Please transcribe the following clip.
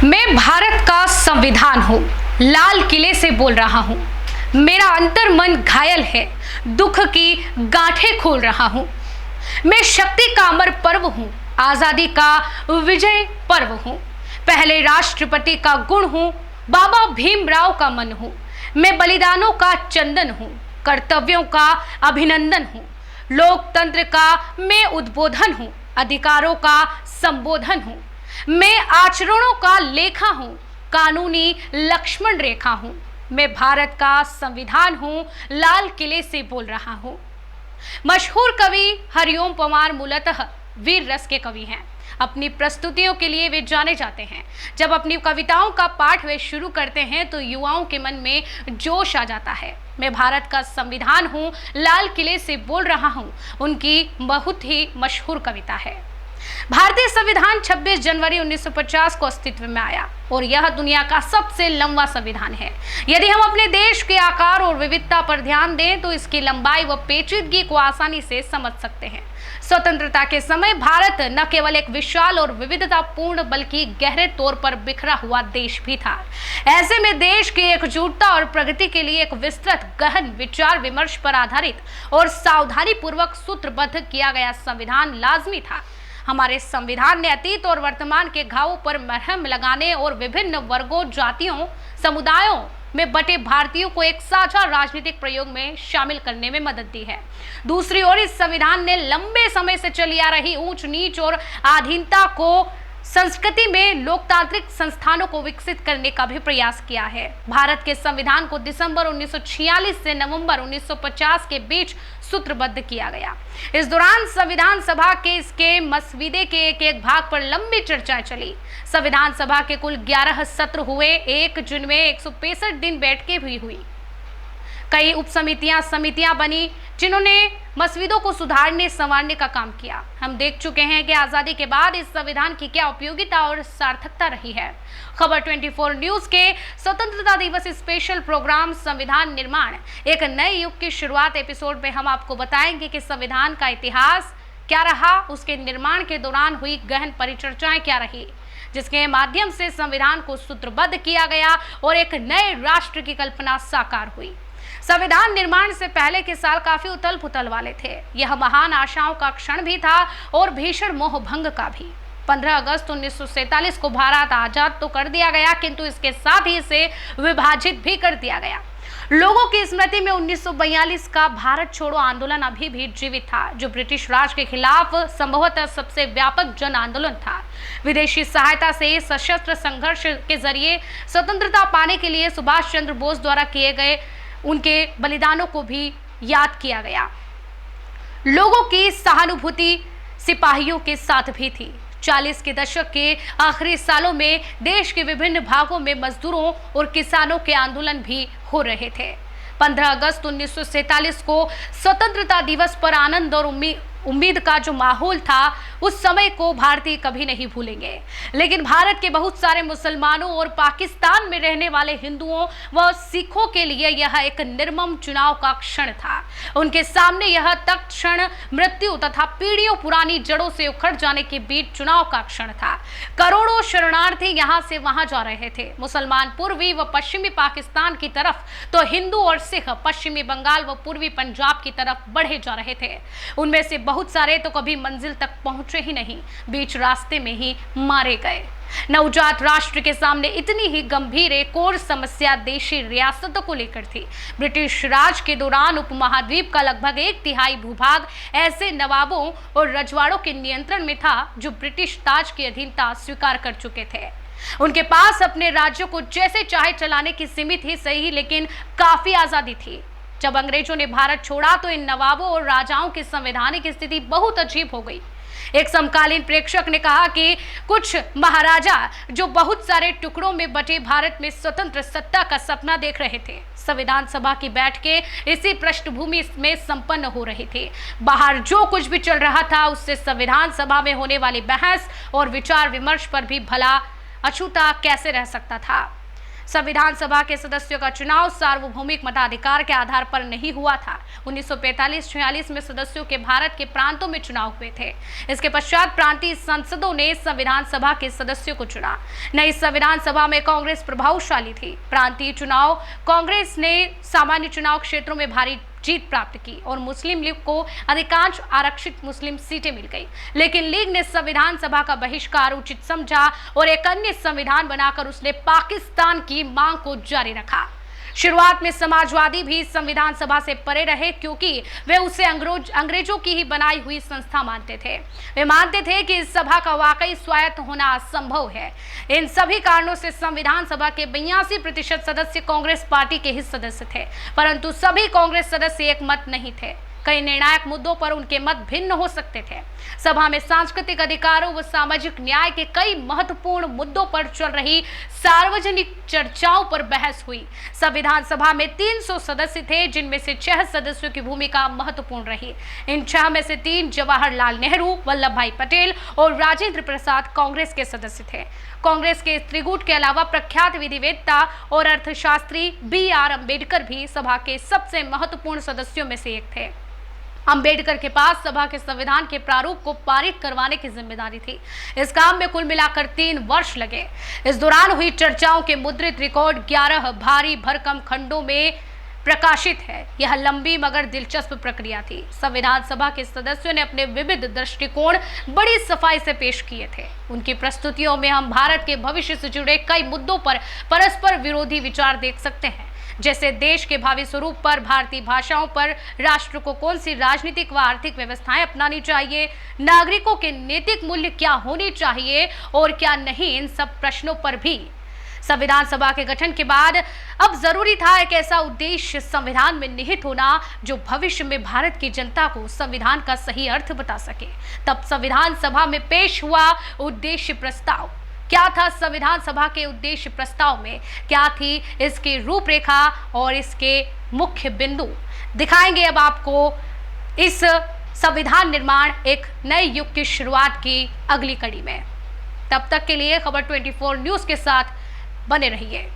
मैं भारत का संविधान हूँ, लाल किले से बोल रहा हूँ। मेरा अंतर मन घायल है, दुख की गांठें खोल रहा हूँ। मैं शक्ति का अमर पर्व हूँ, आजादी का विजय पर्व हूँ। पहले राष्ट्रपति का गुण हूँ, बाबा भीमराव का मन हूँ। मैं बलिदानों का चंदन हूँ, कर्तव्यों का अभिनंदन हूँ। लोकतंत्र का मैं उद्बोधन हूँ, अधिकारों का संबोधन हूँ। मैं आचरणों का लेखा हूँ, कानूनी लक्ष्मण रेखा हूँ। मैं भारत का संविधान हूँ, लाल किले से बोल रहा हूँ। मशहूर कवि हरिओम परमार मूलतः वीर रस के कवि हैं। अपनी प्रस्तुतियों के लिए वे जाने जाते हैं। जब अपनी कविताओं का पाठ वे शुरू करते हैं तो युवाओं के मन में जोश आ जाता है। मैं भारत का संविधान हूँ, लाल किले से बोल रहा हूँ, उनकी बहुत ही मशहूर कविता है। भारतीय संविधान 26 जनवरी 1950 को अस्तित्व में आया और यह दुनिया का सबसे लंबा संविधान है। यदि हम अपने देश के आकार और विविधता पर ध्यान दें तो इसकी लंबाई व पेचीदगी को आसानी से समझ सकते हैं। स्वतंत्रता के समय भारत न केवल एक विशाल और विविधतापूर्ण बल्कि गहरे तौर पर बिखरा हुआ देश भी था। ऐसे में देश की एकजुटता और प्रगति के लिए एक विस्तृत गहन विचार विमर्श पर आधारित और सावधानी पूर्वक सूत्रबद्ध किया गया संविधान लाजमी था। हमारे संविधान ने अतीत और वर्तमान के घावों पर मरहम लगाने और विभिन्न वर्गों, जातियों, समुदायों में बटे भारतीयों को एक साझा राजनीतिक प्रयोग में शामिल करने में मदद दी है। दूसरी ओर इस संविधान ने लंबे समय से चली आ रही ऊंच नीच और अधीनता को संस्कृति में लोकतांत्रिक संस्थानों को विकसित करने का भी प्रयास किया है। भारत के संविधान को दिसंबर 1946 से नवंबर 1950 के बीच सूत्रबद्ध किया गया। इस दौरान संविधान सभा के इसके मसवीदे के एक भाग पर लंबी चर्चा चली। संविधान सभा के कुल 11 सत्र हुए, जिनमें 165 दिन बैठकें भी हुई। कई उप समितियां बनी जिन्होंने मसवीदों को सुधारने संवारने का काम किया। हम देख चुके हैं कि आजादी के बाद इस संविधान की क्या उपयोगिता और सार्थकता रही है। खबर 24 न्यूज के स्वतंत्रता दिवस स्पेशल प्रोग्राम संविधान निर्माण एक नए युग की शुरुआत एपिसोड में हम आपको बताएंगे कि संविधान का इतिहास क्या रहा, उसके निर्माण के दौरान हुई गहन परिचर्चाएं क्या रही, जिसके माध्यम से संविधान को सूत्रबद्ध किया गया और एक नए राष्ट्र की कल्पना साकार हुई। संविधान निर्माण से पहले के साल काफी उथल पुथल वाले थे। यह महान आशाओं का क्षण भी था और भीषण मोह भंग का भी। 15 अगस्त 1947 को भारत आजाद तो कर दिया गया, किंतु इसके साथ ही इसे विभाजित भी कर दिया गया। लोगों की स्मृति में 1942 का भारत छोड़ो आंदोलन अभी भी जीवित था, जो ब्रिटिश राज के खिलाफ संभवतः सबसे व्यापक जन आंदोलन था। विदेशी सहायता से सशस्त्र संघर्ष के जरिए स्वतंत्रता पाने के लिए सुभाष चंद्र बोस द्वारा किए गए उनके बलिदानों को भी याद किया गया। लोगों की सहानुभूति सिपाहियों के साथ भी थी। 40 के दशक के आखिरी सालों में देश के विभिन्न भागों में मजदूरों और किसानों के आंदोलन भी हो रहे थे। 15 अगस्त 1947 को स्वतंत्रता दिवस पर आनंद और उम्मीद का जो माहौल था, उस समय को भारतीय कभी नहीं भूलेंगे। लेकिन भारत के बहुत सारे मुसलमानों और पाकिस्तान में रहने वाले हिंदुओं व सिखों के लिए यह एक निर्मम चुनाव का क्षण था। उनके सामने यह तक क्षण मृत्यु तथा पीढ़ियों पुरानी जड़ों से उखड़ जाने के बीच चुनाव का क्षण था। करोड़ों शरणार्थी यहाँ से वहां जा रहे थे, मुसलमान पूर्वी व पश्चिमी पाकिस्तान की तरफ, तो हिंदू और सिख पश्चिमी बंगाल व पूर्वी पंजाब की तरफ बढ़े जा रहे थे। उनमें से बहुत सारे तो कभी मंजिल तक पहुंचे ही नहीं, बीच रास्ते में ही मारे गए। नवजात राष्ट्र के सामने इतनी ही गंभीर एक और समस्या देशी रियासतों को लेकर थी। ब्रिटिश राज के दौरान उपमहाद्वीप का लगभग 1/3 भूभाग ऐसे नवाबों और रजवाड़ों के नियंत्रण में था जो ब्रिटिश ताज की अधीनता स्वीकार कर चुके थे। उनके पास अपने राज्यों को जैसे चाहे चलाने की सीमित ही सही लेकिन काफी आजादी थी। जब अंग्रेजों ने भारत छोड़ा तो इन नवाबों और राजाओं की संवैधानिक स्थिति बहुत अजीब हो गई। एक समकालीन प्रेक्षक ने कहा कि कुछ महाराजा जो बहुत सारे टुकड़ों में बटे भारत में स्वतंत्र सत्ता का सपना देख रहे थे। संविधान सभा की बैठकें इसी पृष्ठभूमि में संपन्न हो रही थी। बाहर जो कुछ भी चल रहा था उससे संविधान सभा में होने वाली बहस और विचार विमर्श पर भी भला अछूता कैसे रह सकता था। संविधान सभा के सदस्यों का चुनाव सार्वभौमिक मताधिकार के आधार पर नहीं हुआ था। 1945-46 में सदस्यों के भारत के प्रांतों में चुनाव हुए थे। इसके पश्चात प्रांतीय संसदों ने संविधान सभा के सदस्यों को चुना। नई संविधान सभा में कांग्रेस प्रभावशाली थी। प्रांतीय चुनाव कांग्रेस ने सामान्य चुनाव क्षेत्रों में भारी जीत प्राप्त की और मुस्लिम लीग को अधिकांश आरक्षित मुस्लिम सीटें मिल गई। लेकिन लीग ने संविधान सभा का बहिष्कार उचित समझा और एक अन्य संविधान बनाकर उसने पाकिस्तान की मांग को जारी रखा। शुरुआत में समाजवादी भी संविधान सभा से परे रहे, क्योंकि वे उसे अंग्रेजों की ही बनाई हुई संस्था मानते थे। वे मानते थे कि इस सभा का वाकई स्वायत्त होना असंभव है। इन सभी कारणों से संविधान सभा के 82% सदस्य कांग्रेस पार्टी के ही सदस्य थे, परंतु सभी कांग्रेस सदस्य एक मत नहीं थे। कई निर्णायक मुद्दों पर उनके मत भिन्न हो सकते थे। सभा में सांस्कृतिक अधिकारों व सामाजिक न्याय के कई महत्वपूर्ण मुद्दों पर चल रही सार्वजनिक चर्चाओं पर बहस हुई। संविधान सभा में 300 सदस्य थे, जिनमें से 6 सदस्यों की भूमिका महत्वपूर्ण रही। इन 6 में से 3 जवाहरलाल नेहरू, वल्लभ भाई पटेल और राजेंद्र प्रसाद कांग्रेस के सदस्य थे। कांग्रेस के त्रिगुट के अलावा प्रख्यात विधिवेत्ता और अर्थशास्त्री BR अम्बेडकर भी सभा के सबसे महत्वपूर्ण सदस्यों में से एक थे। अंबेडकर के पास सभा के संविधान के प्रारूप को पारित करवाने की जिम्मेदारी थी। इस काम में कुल मिलाकर 3 वर्ष लगे। इस दौरान हुई चर्चाओं के मुद्रित रिकॉर्ड 11 भारी भरकम खंडों में प्रकाशित है। यह लंबी मगर दिलचस्प प्रक्रिया थी। संविधान सभा के सदस्यों ने अपने विविध दृष्टिकोण बड़ी सफाई से पेश किए थे। उनकी प्रस्तुतियों में हम भारत के भविष्य से जुड़े कई मुद्दों पर परस्पर विरोधी विचार देख सकते हैं, जैसे देश के भावी स्वरूप पर, भारतीय भाषाओं पर, राष्ट्र को कौन सी राजनीतिक व आर्थिक व्यवस्थाएं अपनानी चाहिए, नागरिकों के नैतिक मूल्य क्या होने चाहिए और क्या नहीं, इन सब प्रश्नों पर भी। संविधान सभा के गठन के बाद अब जरूरी था एक ऐसा उद्देश्य संविधान में निहित होना जो भविष्य में भारत की जनता को संविधान का सही अर्थ बता सके। तब संविधान सभा में पेश हुआ उद्देश्य प्रस्ताव। क्या था संविधान सभा के उद्देश्य प्रस्ताव में, क्या थी इसकी रूपरेखा और इसके मुख्य बिंदु, दिखाएंगे अब आपको इस संविधान निर्माण एक नए युग की शुरुआत की अगली कड़ी में। तब तक के लिए खबर 24 न्यूज़ के साथ बने रहिए।